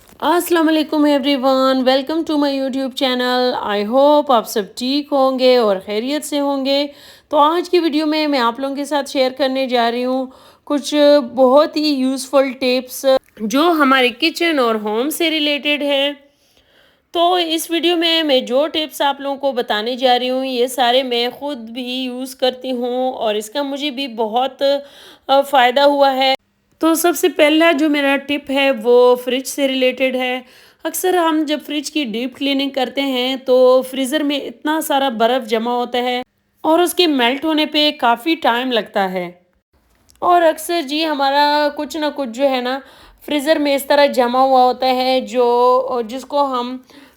अस्सलाम वालेकुम everyone, welcome to my YouTube channel. I hope आप सब ठीक होंगे और खैरियत से होंगे। तो आज की वीडियो में मैं आप लोगों के साथ शेयर करने जा रही हूँ कुछ बहुत ही यूज़फुल टिप्स जो हमारे किचन और होम से रिलेटेड है। तो इस वीडियो में मैं जो टिप्स आप लोगों को बताने जा रही हूँ ये सारे मैं ख़ुद भी यूज़ करती हूँ और इसका मुझे भी बहुत फ़ायदा हुआ है। तो सबसे पहला जो मेरा टिप है वो फ्रिज से रिलेटेड है। अक्सर हम जब फ्रिज की डीप क्लीनिंग करते हैं तो फ्रीज़र में इतना सारा बर्फ़ जमा होता है और उसके मेल्ट होने पे काफ़ी टाइम लगता है। और अक्सर जी हमारा कुछ ना कुछ जो है ना फ्रीज़र में इस तरह जमा हुआ होता है जो जिसको हम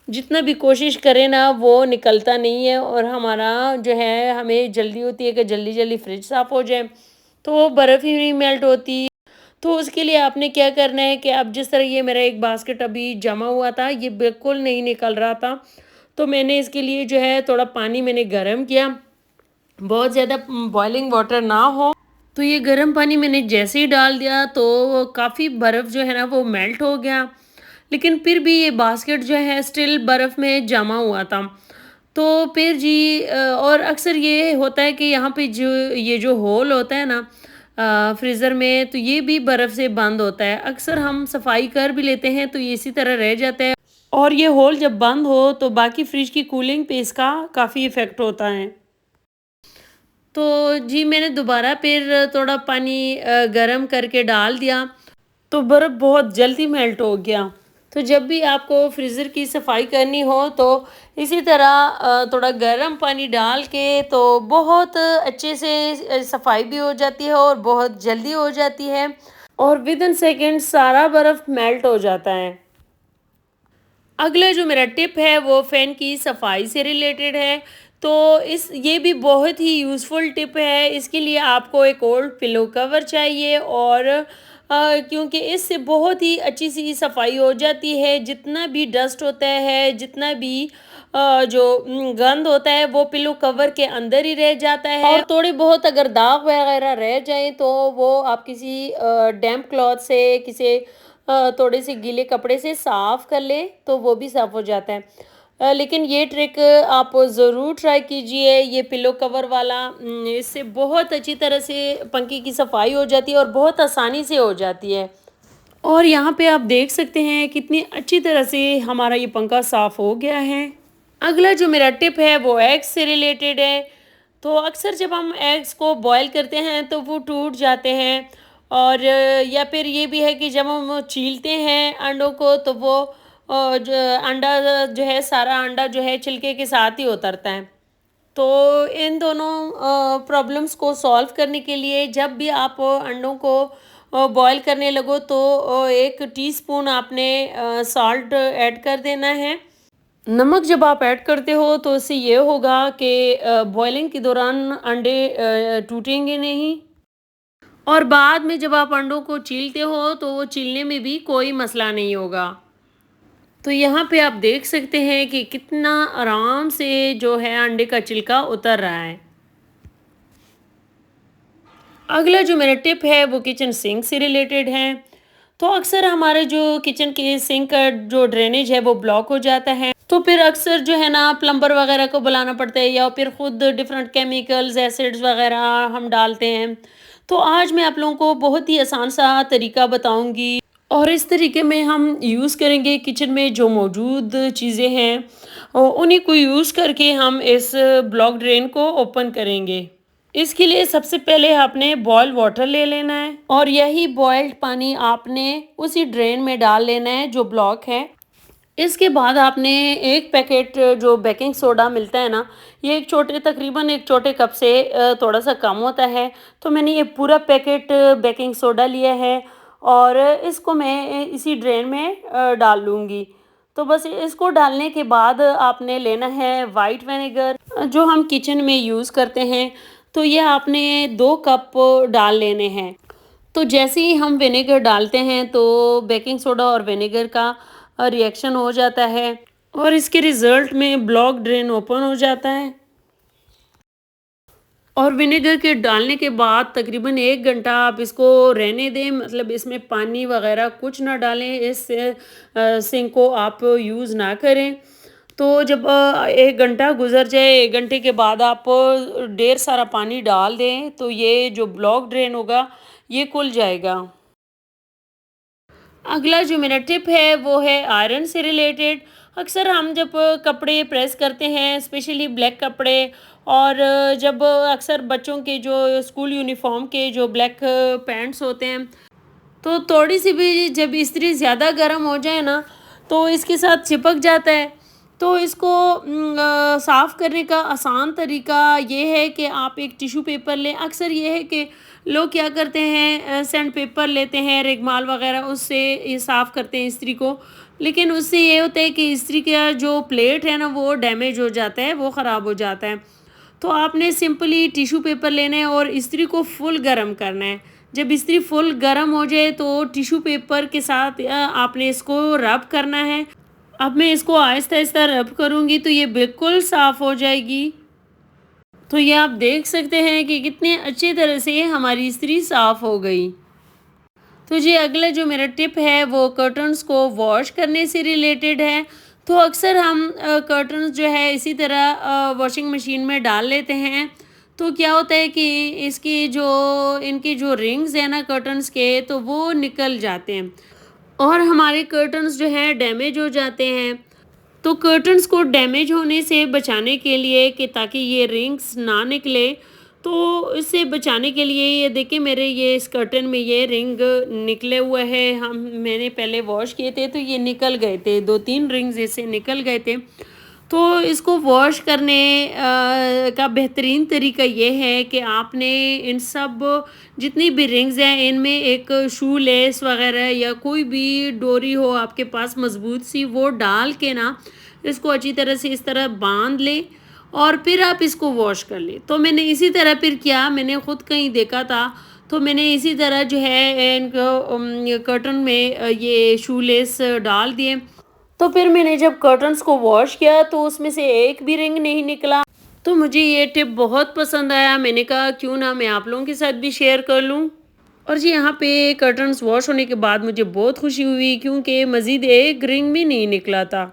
जितना भी कोशिश करें ना वो निकलता नहीं है और हमारा जो है हमें जल्दी होती है कि जल्दी जल्दी फ्रिज साफ़ हो जाए, तो वो बर्फ़ ही नहीं मेल्ट होती। तो उसके लिए आपने क्या करना है कि अब जिस तरह ये मेरा एक बास्केट अभी जमा हुआ था, ये बिल्कुल नहीं निकल रहा था, तो मैंने इसके लिए जो है थोड़ा पानी मैंने गर्म किया, बहुत ज़्यादा बॉइलिंग वाटर ना हो। तो ये गर्म पानी मैंने जैसे ही डाल दिया तो काफ़ी बर्फ़ जो है ना वो मेल्ट हो गया, लेकिन फिर भी ये बास्केट जो है स्टिल बर्फ़ में जमा हुआ था। तो फिर जी और अक्सर ये होता है कि यहाँ पे जो ये जो होल होता है ना फ्रीज़र में, तो ये भी बर्फ़ से बंद होता है। अक्सर हम सफाई कर भी लेते हैं तो ये इसी तरह रह जाता है और ये होल जब बंद हो तो बाकी फ्रिज की कूलिंग पे इसका काफ़ी इफ़ेक्ट होता है। तो जी मैंने दोबारा फिर थोड़ा पानी गरम करके डाल दिया, तो बर्फ़ बहुत जल्दी मेल्ट हो गया। तो जब भी आपको फ्रीज़र की सफाई करनी हो तो इसी तरह थोड़ा गर्म पानी डाल के तो बहुत अच्छे से सफाई भी हो जाती है और बहुत जल्दी हो जाती है और विदिन सेकंड सारा बर्फ़ मेल्ट हो जाता है। अगला जो मेरा टिप है वो फ़ैन की सफाई से रिलेटेड है। तो इस ये भी बहुत ही यूज़फुल टिप है। इसके लिए आपको एक ओल्ड पिलो कवर चाहिए और क्योंकि इससे बहुत ही अच्छी-सी सफाई हो जाती है। जितना भी डस्ट होता है, जितना भी जो गंद होता है वो पिलो कवर के अंदर ही रह जाता है और थोड़े बहुत अगर दाग वगैरह रह जाएँ तो वो आप किसी डैम्प क्लॉथ से किसी थोड़े से गीले कपड़े से साफ़ कर लें तो वो भी साफ़ हो जाता है। लेकिन ये ट्रिक आप ज़रूर ट्राई कीजिए, ये पिलो कवर वाला इससे बहुत अच्छी तरह से पंखे की सफाई हो जाती है और बहुत आसानी से हो जाती है। और यहाँ पे आप देख सकते हैं कितनी अच्छी तरह से हमारा ये पंखा साफ़ हो गया है। अगला जो मेरा टिप है वो एग्स से रिलेटेड है। तो अक्सर जब हम एग्स को बॉयल करते हैं तो वो टूट जाते हैं और या फिर ये भी है कि जब हम वो छीलते हैं अंडों को तो वो जो अंडा जो है सारा अंडा जो है छिलके के साथ ही उतरता है। तो इन दोनों प्रॉब्लम्स को सॉल्व करने के लिए जब भी आप अंडों को बॉयल करने लगो तो 1 टीस्पून आपने सॉल्ट ऐड कर देना है। नमक जब आप ऐड करते हो तो इससे ये होगा कि बॉइलिंग के दौरान अंडे टूटेंगे नहीं और बाद में जब आप अंडों को छीलते हो तो वो छीलने में भी कोई मसला नहीं होगा। तो यहाँ पे आप देख सकते हैं कि कितना आराम से जो है अंडे का छिलका उतर रहा है। अगला जो मेरा टिप है वो किचन सिंक से रिलेटेड है। तो अक्सर हमारे जो किचन के सिंक का जो ड्रेनेज है वो ब्लॉक हो जाता है, तो फिर अक्सर जो है ना प्लम्बर वगैरह को बुलाना पड़ता है या फिर खुद डिफरेंट केमिकल्स एसिड्स वगैरह हम डालते हैं। तो आज मैं आप लोगों को बहुत ही आसान सा तरीका बताऊंगी और इस तरीके में हम यूज़ करेंगे किचन में जो मौजूद चीज़ें हैं और उन्हीं को यूज़ करके हम इस ब्लॉक ड्रेन को ओपन करेंगे। इसके लिए सबसे पहले आपने बॉयल वाटर ले लेना है और यही बॉयल्ड पानी आपने उसी ड्रेन में डाल लेना है जो ब्लॉक है। इसके बाद आपने एक पैकेट जो बेकिंग सोडा मिलता है ना, ये एक छोटे तकरीबन एक छोटे कप से थोड़ा सा कम होता है, तो मैंने ये पूरा पैकेट बेकिंग सोडा लिया है और इसको मैं इसी ड्रेन में डाल लूँगी। तो बस इसको डालने के बाद आपने लेना है वाइट विनेगर जो हम किचन में यूज़ करते हैं, तो ये आपने 2 कप डाल लेने हैं। तो जैसे ही हम विनेगर डालते हैं तो बेकिंग सोडा और विनेगर का रिएक्शन हो जाता है और इसके रिज़ल्ट में ब्लॉक ड्रेन ओपन हो जाता है। और विनेगर के डालने के बाद तकरीबन 1 घंटा आप इसको रहने दें, मतलब इसमें पानी वग़ैरह कुछ ना डालें, इस सिंक को आप यूज़ ना करें। तो जब 1 घंटा गुज़र जाए, 1 घंटे के बाद आप ढेर सारा पानी डाल दें, तो ये जो ब्लॉक ड्रेन होगा, ये खुल जाएगा। अगला जो मेरा टिप है वो है आयरन से रिलेटेड। अक्सर हम जब कपड़े प्रेस करते हैं, स्पेशली ब्लैक कपड़े, और जब अक्सर बच्चों के जो स्कूल यूनिफॉर्म के जो ब्लैक पैंट्स होते हैं, तो थोड़ी सी भी जब इस्त्री ज़्यादा गर्म हो जाए ना, तो इसके साथ चिपक जाता है। तो इसको साफ़ करने का आसान तरीका ये है कि आप एक टिश्यू पेपर लें। अक्सर ये है कि लोग क्या करते हैं, सैंड पेपर लेते हैं, रेगमाल वगैरह, उससे ये साफ़ करते हैं इस्त्री को। लेकिन उससे ये होता है कि इस्त्री का जो प्लेट है ना, वो डैमेज हो जाता है, वो ख़राब हो जाता है। तो आपने सिंपली टिश्यू पेपर लेना है और इस्त्री को फुल गर्म करना है। जब इस्त्री फुल गर्म हो जाए तो टिश्यू पेपर के साथ आपने इसको रब करना है। अब मैं इसको आहिस्ता-आहिस्ता रब करूँगी तो ये बिल्कुल साफ़ हो जाएगी। तो ये आप देख सकते हैं कि कितने अच्छी तरह से हमारी इस्त्री साफ़ हो गई। तो जी अगला जो मेरा टिप है वो कर्टन्स को वॉश करने से रिलेटेड है। तो अक्सर हम कर्टन्स जो है इसी तरह वॉशिंग मशीन में डाल लेते हैं। तो क्या होता है कि इसकी जो इनके जो रिंग्स हैं ना कर्टन्स के, तो वो निकल जाते हैं और हमारे कर्टन्स जो हैं डैमेज हो जाते हैं। तो कर्टन्स को डैमेज होने से बचाने के लिए, कि ताकि ये रिंग्स ना निकले, तो इससे बचाने के लिए ये देखिए मेरे ये इस कर्टन में ये रिंग निकले हुए हैं। मैंने पहले वॉश किए थे तो ये निकल गए थे, 2-3 रिंग्स ऐसे निकल गए थे। तो इसको वॉश करने का बेहतरीन तरीका ये है कि आपने इन सब जितनी भी रिंग्स हैं इनमें एक शू लेस वगैरह या कोई भी डोरी हो आपके पास मज़बूत सी, वो डाल के ना इसको अच्छी तरह से इस तरह बांध लें और फिर आप इसको वॉश कर लें। तो मैंने इसी तरह फिर किया, मैंने ख़ुद कहीं देखा था, तो मैंने इसी तरह जो है इनको कर्टन में ये शू लेस डाल दिए। तो फिर मैंने जब कर्टन्स को वॉश किया तो उसमें से एक भी रिंग नहीं निकला। तो मुझे ये टिप बहुत पसंद आया, मैंने कहा क्यों ना मैं आप लोगों के साथ भी शेयर कर लूँ। और जी यहाँ पे कर्टन्स वॉश होने के बाद मुझे बहुत खुशी हुई क्योंकि मज़ीद एक रिंग भी नहीं निकला था।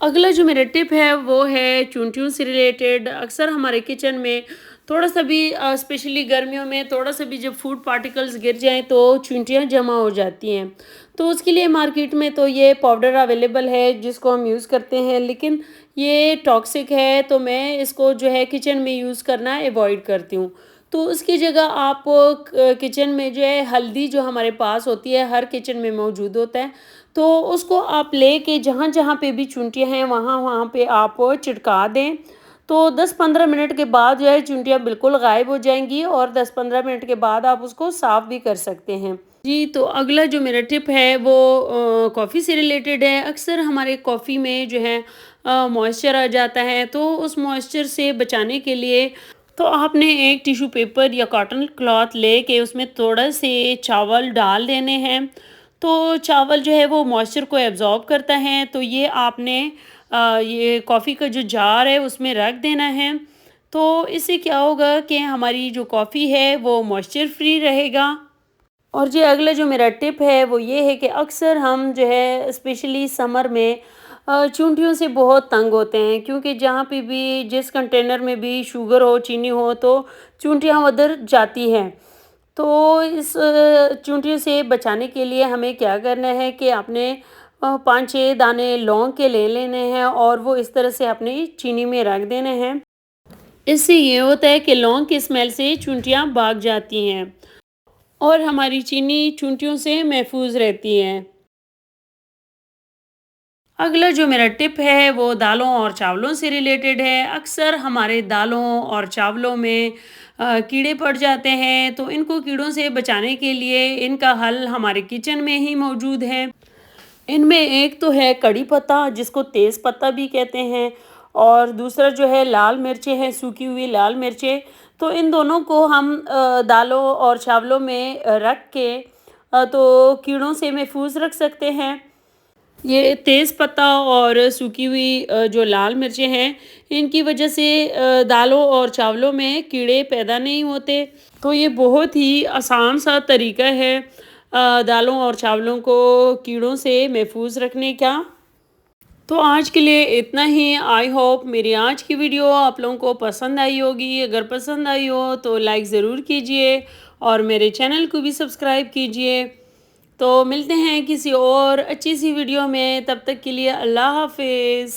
अगला जो मेरा टिप है वो है चूंटियों से रिलेटेड। अक्सर हमारे किचन में थोड़ा सा भी स्पेशली गर्मियों में थोड़ा सा भी जब फूड पार्टिकल्स गिर जाएं तो चूंटियाँ जमा हो जाती हैं। तो उसके लिए मार्केट में तो ये पाउडर अवेलेबल है जिसको हम यूज़ करते हैं, लेकिन ये टॉक्सिक है तो मैं इसको जो है किचन में यूज़ करना अवॉइड करती हूँ। तो उसकी जगह आप किचन में जो है हल्दी जो हमारे पास होती है, हर किचन में मौजूद होता है, तो उसको आप लेके जहाँ-जहाँ पे भी चुंटियाँ हैं वहाँ-वहाँ पे आप छिड़का दें। तो 10-15 मिनट के बाद जो है चुंटियाँ बिल्कुल गायब हो जाएँगी और 10-15 मिनट के बाद आप उसको साफ़ भी कर सकते हैं। जी, तो अगला जो मेरा टिप है वो कॉफ़ी से रिलेटेड है। अक्सर हमारे कॉफ़ी में जो है मॉइस्चर आ जाता है, तो उस मॉइस्चर से बचाने के लिए तो आपने एक टिश्यू पेपर या कॉटन क्लॉथ लेके उसमें थोड़ा से चावल डाल देने हैं। तो चावल जो है वो मॉइस्चर को एब्ज़ॉर्ब करता है, तो ये आपने ये कॉफ़ी का जो जार है उसमें रख देना है। तो इससे क्या होगा कि हमारी जो कॉफ़ी है वो मॉइस्चर फ्री रहेगा। और जी अगला जो मेरा टिप है वो ये है कि अक्सर हम जो है स्पेशली समर में चूंटियों से बहुत तंग होते हैं, क्योंकि जहाँ पे भी जिस कंटेनर में भी शुगर हो, चीनी हो, तो चूंटियाँ उधर जाती हैं। तो इस चूंटियों से बचाने के लिए हमें क्या करना है कि आपने 5-6 दाने लौंग के ले लेने हैं और वो इस तरह से अपनी चीनी में रख देने हैं। इससे ये होता है कि लौंग की स्मेल से चूंटियाँ भाग जाती हैं और हमारी चीनी चूंटियों से महफूज रहती है। अगला जो मेरा टिप है वो दालों और चावलों से रिलेटेड है। अक्सर हमारे दालों और चावलों में कीड़े पड़ जाते हैं, तो इनको कीड़ों से बचाने के लिए इनका हल हमारे किचन में ही मौजूद है। इनमें एक तो है कड़ी पत्ता जिसको तेज़ पत्ता भी कहते हैं, और दूसरा जो है लाल मिर्चें हैं, सूखी हुई लाल मिर्चें। तो इन दोनों को हम दालों और चावलों में रख के तो कीड़ों से महफूज रख सकते हैं। ये तेज़ पत्ता और सूखी हुई जो लाल मिर्चें हैं, इनकी वजह से दालों और चावलों में कीड़े पैदा नहीं होते। तो ये बहुत ही आसान सा तरीका है दालों और चावलों को कीड़ों से महफूज रखने का। तो आज के लिए इतना ही। आई होप मेरी आज की वीडियो आप लोगों को पसंद आई होगी। अगर पसंद आई हो तो लाइक ज़रूर कीजिए और मेरे चैनल को भी सब्सक्राइब कीजिए। तो मिलते हैं किसी और अच्छी सी वीडियो में, तब तक के लिए अल्लाह हाफ़िज़।